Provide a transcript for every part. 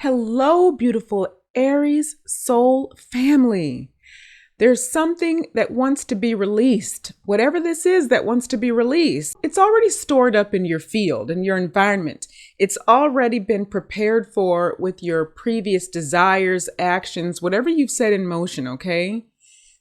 Hello, beautiful Aries soul family. There's something that wants to be released. Whatever this is that wants to be released, it's already stored up in your field, in your environment. It's already been prepared for with your previous desires, actions, whatever you've set in motion, okay?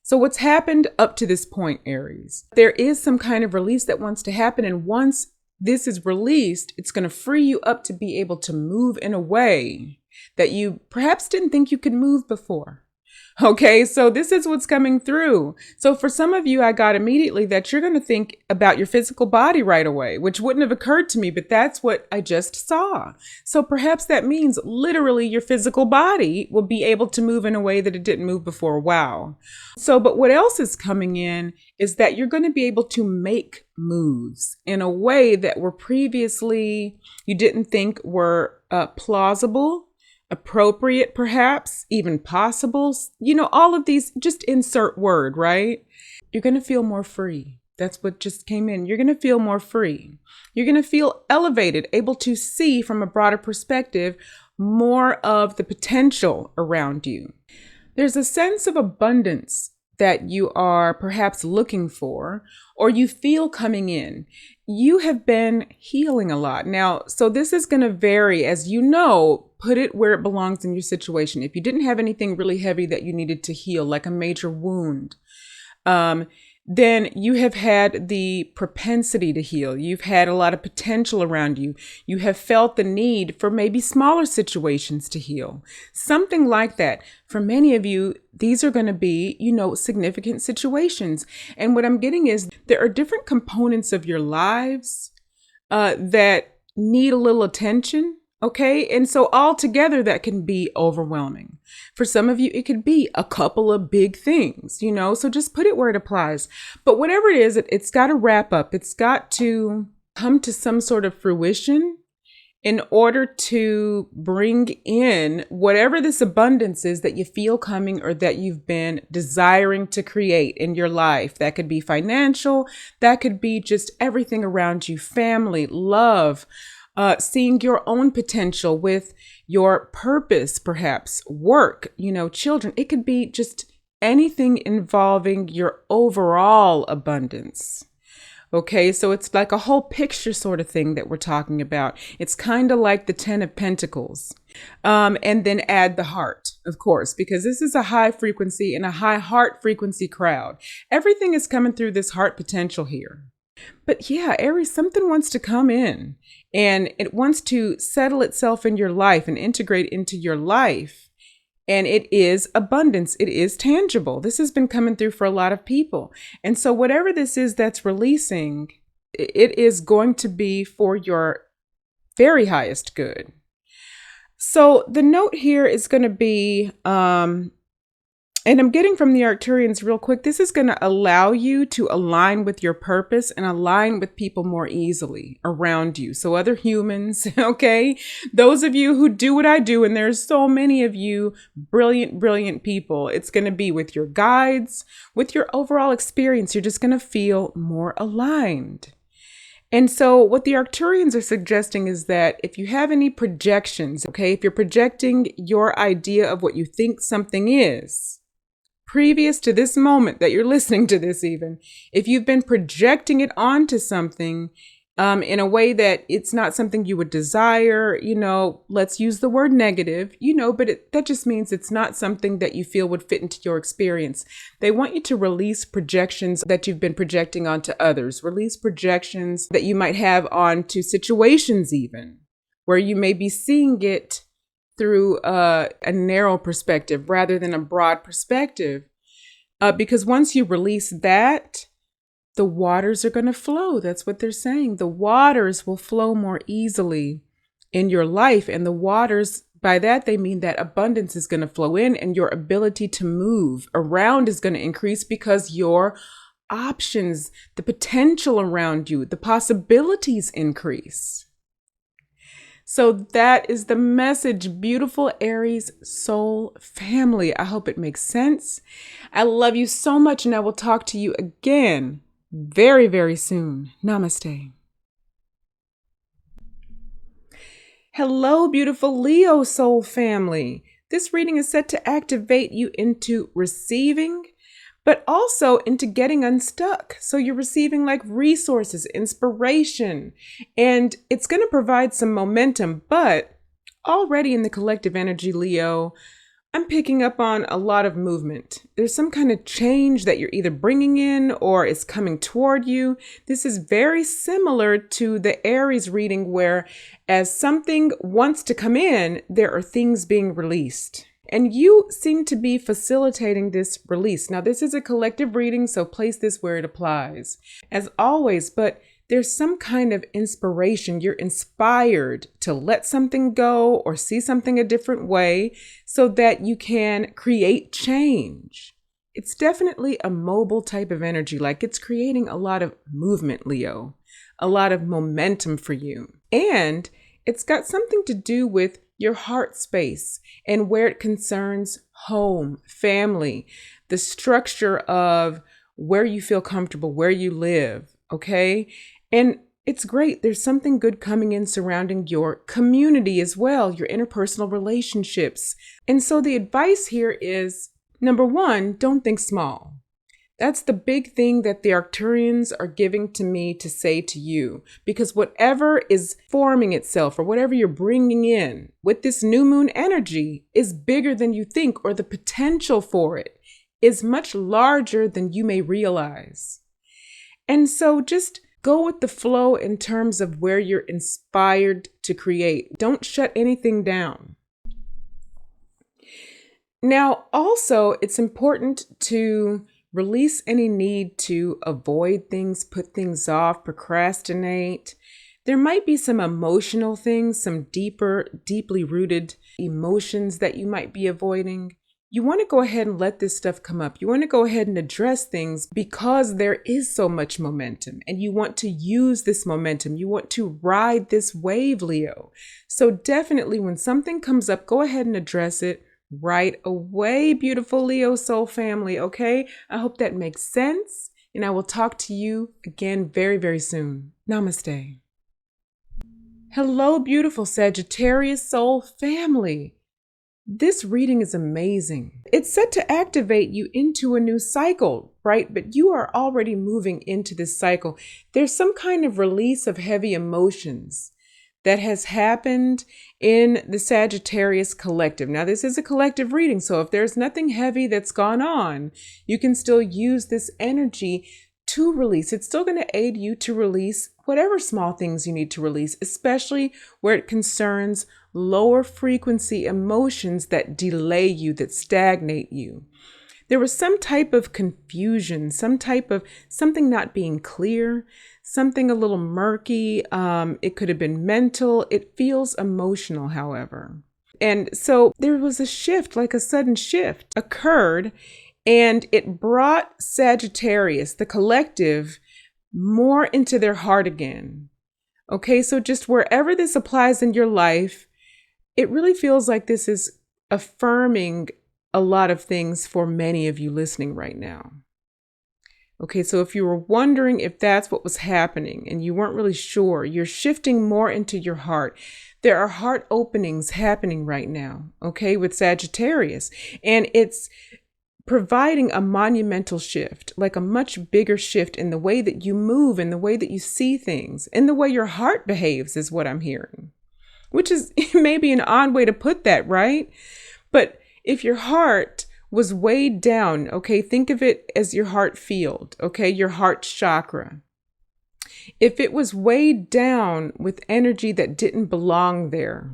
So what's happened up to this point, Aries? There is some kind of release that wants to happen, and once this is released, it's going to free you up to be able to move in a way that you perhaps didn't think you could move before. Okay, so this is what's coming through. So for some of you, I got immediately that you're going to think about your physical body right away, which wouldn't have occurred to me, but that's what I just saw. So perhaps that means literally your physical body will be able to move in a way that it didn't move before. Wow. So, but what else is coming in is that you're going to be able to make moves in a way that were previously you didn't think were plausible, appropriate, perhaps even possible. You know, all of these, just insert word, right? You're going to feel more free. That's what just came in. You're going to feel more free. You're going to feel elevated, able to see from a broader perspective more of the potential around you. There's a sense of abundance that you are perhaps looking for, or you feel coming in. You have been healing a lot. Now, so this is going to vary, as you know. Put it where it belongs in your situation. If you didn't have anything really heavy that you needed to heal, like a major wound, then you have had the propensity to heal. You've had a lot of potential around you. You have felt the need for maybe smaller situations to heal. Something like that. For many of you, these are going to be, significant situations. And what I'm getting is there are different components of your lives that need a little attention. Okay. And so altogether that can be overwhelming. For some of you, it could be a couple of big things, so just put it where it applies. But whatever it is, it's got to wrap up. It's got to come to some sort of fruition in order to bring in whatever this abundance is that you feel coming or that you've been desiring to create in your life. That could be financial. That could be just everything around you, family, love. Seeing your own potential with your purpose, perhaps work, children. It could be just anything involving your overall abundance. Okay, so it's like a whole picture sort of thing that we're talking about. It's kind of like the 10 of Pentacles. And then add the heart, of course, because this is a high frequency and a high heart frequency crowd. Everything is coming through this heart potential here. But yeah, Aries, something wants to come in and it wants to settle itself in your life and integrate into your life. And it is abundance. It is tangible. This has been coming through for a lot of people. And so whatever this is that's releasing, it is going to be for your very highest good. So the note here is going to be, and I'm getting from the Arcturians real quick, this is going to allow you to align with your purpose and align with people more easily around you. So other humans, okay? Those of you who do what I do, and there's so many of you brilliant, brilliant people, it's going to be with your guides, with your overall experience. You're just going to feel more aligned. And so what the Arcturians are suggesting is that if you have any projections, okay, if you're projecting your idea of what you think something is, previous to this moment that you're listening to this, even if you've been projecting it onto something in a way that it's not something you would desire, let's use the word negative, but that just means it's not something that you feel would fit into your experience. They want you to release projections that you've been projecting onto others, release projections that you might have onto situations even where you may be seeing it through a narrow perspective rather than a broad perspective. Because once you release that, the waters are going to flow. That's what they're saying. The waters will flow more easily in your life. And the waters, by that, they mean that abundance is going to flow in and your ability to move around is going to increase because your options, the potential around you, the possibilities increase. So that is the message, beautiful Aries soul family. I hope it makes sense. I love you so much, and I will talk to you again very, very soon. Namaste. Hello, beautiful Leo soul family. This reading is set to activate you into receiving, but also into getting unstuck. So you're receiving like resources, inspiration, and it's going to provide some momentum. But already in the collective energy, Leo, I'm picking up on a lot of movement. There's some kind of change that you're either bringing in or is coming toward you. This is very similar to the Aries reading where as something wants to come in, there are things being released. And you seem to be facilitating this release. Now, this is a collective reading, so place this where it applies. As always, but there's some kind of inspiration. You're inspired to let something go or see something a different way so that you can create change. It's definitely a mobile type of energy, like it's creating a lot of movement, Leo, a lot of momentum for you. And it's got something to do with your heart space and where it concerns home, family, the structure of where you feel comfortable, where you live, okay? And it's great. There's something good coming in surrounding your community as well, your interpersonal relationships. And so the advice here is, number one, don't think small. That's the big thing that the Arcturians are giving to me to say to you, because whatever is forming itself or whatever you're bringing in with this new moon energy is bigger than you think, or the potential for it is much larger than you may realize. And so just go with the flow in terms of where you're inspired to create. Don't shut anything down. Now, also, it's important to release any need to avoid things, put things off, procrastinate. There might be some emotional things, some deeply rooted emotions that you might be avoiding. You want to go ahead and let this stuff come up. You want to go ahead and address things because there is so much momentum and you want to use this momentum. You want to ride this wave, Leo. So definitely when something comes up, go ahead and address it right away, beautiful Leo soul family, okay? I hope that makes sense, and I will talk to you again very, very soon. Namaste. Hello, beautiful Sagittarius soul family. This reading is amazing. It's set to activate you into a new cycle, right? But you are already moving into this cycle. There's some kind of release of heavy emotions that has happened in the Sagittarius collective. Now, this is a collective reading, so if there's nothing heavy that's gone on, you can still use this energy to release. It's still going to aid you to release whatever small things you need to release, especially where it concerns lower frequency emotions that delay you, that stagnate you. There was some type of confusion, some type of something not being clear, something a little murky. It could have been mental. It feels emotional, however. And so there was a shift, like a sudden shift occurred, and it brought Sagittarius, the collective, more into their heart again. Okay, so just wherever this applies in your life, it really feels like this is affirming a lot of things for many of you listening right now. Okay, so if you were wondering if that's what was happening and you weren't really sure, you're shifting more into your heart. There are heart openings happening right now, okay, with Sagittarius. And it's providing a monumental shift, like a much bigger shift in the way that you move, in the way that you see things, in the way your heart behaves is what I'm hearing, which is maybe an odd way to put that, right? But if your heart was weighed down, okay, think of it as your heart field, okay, your heart chakra. If it was weighed down with energy that didn't belong there,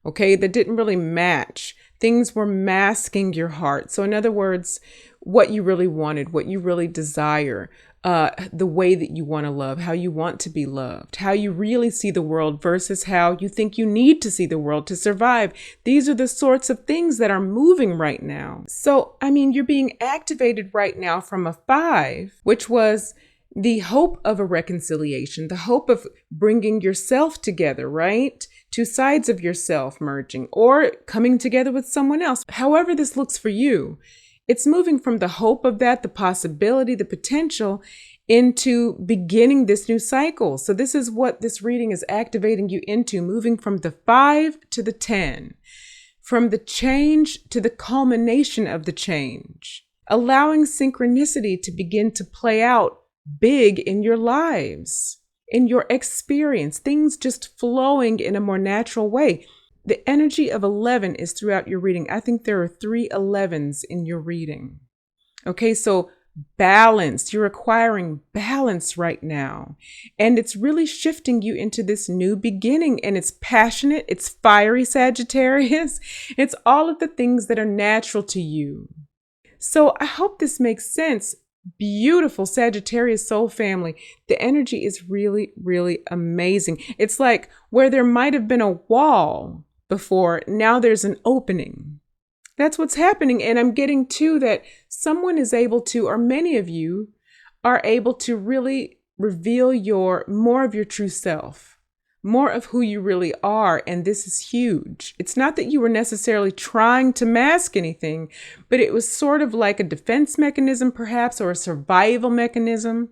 okay, that didn't really match, things were masking your heart. So in other words, what you really wanted, what you really desire, the way that you want to love, how you want to be loved, how you really see the world versus how you think you need to see the world to survive. These are the sorts of things that are moving right now. So, I mean, you're being activated right now from a 5, which was the hope of a reconciliation, the hope of bringing yourself together, right? Two sides of yourself merging or coming together with someone else. However this looks for you, It's moving from the hope of that, the possibility, the potential, into beginning this new cycle. So this is what this reading is activating you into, moving from the 5 to the 10, from the change to the culmination of the change, allowing synchronicity to begin to play out big in your lives, in your experience, things just flowing in a more natural way. The energy of 11 is throughout your reading. I think there are 3 11s in your reading. Okay, so balance. You're acquiring balance right now. And it's really shifting you into this new beginning. And it's passionate. It's fiery, Sagittarius. It's all of the things that are natural to you. So I hope this makes sense. Beautiful Sagittarius soul family. The energy is really, really amazing. It's like where there might have been a wall before, now there's an opening. That's what's happening. And I'm getting to that someone is able to, or many of you are able to really reveal more of your true self, more of who you really are. And this is huge. It's not that you were necessarily trying to mask anything, but it was sort of like a defense mechanism, perhaps, or a survival mechanism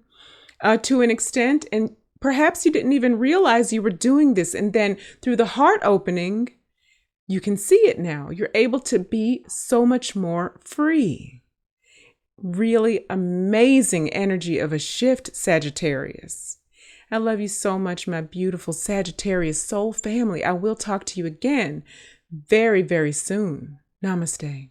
to an extent. And perhaps you didn't even realize you were doing this. And then through the heart opening, you can see it now. You're able to be so much more free. Really amazing energy of a shift, Sagittarius. I love you so much, my beautiful Sagittarius soul family. I will talk to you again very, very soon. Namaste.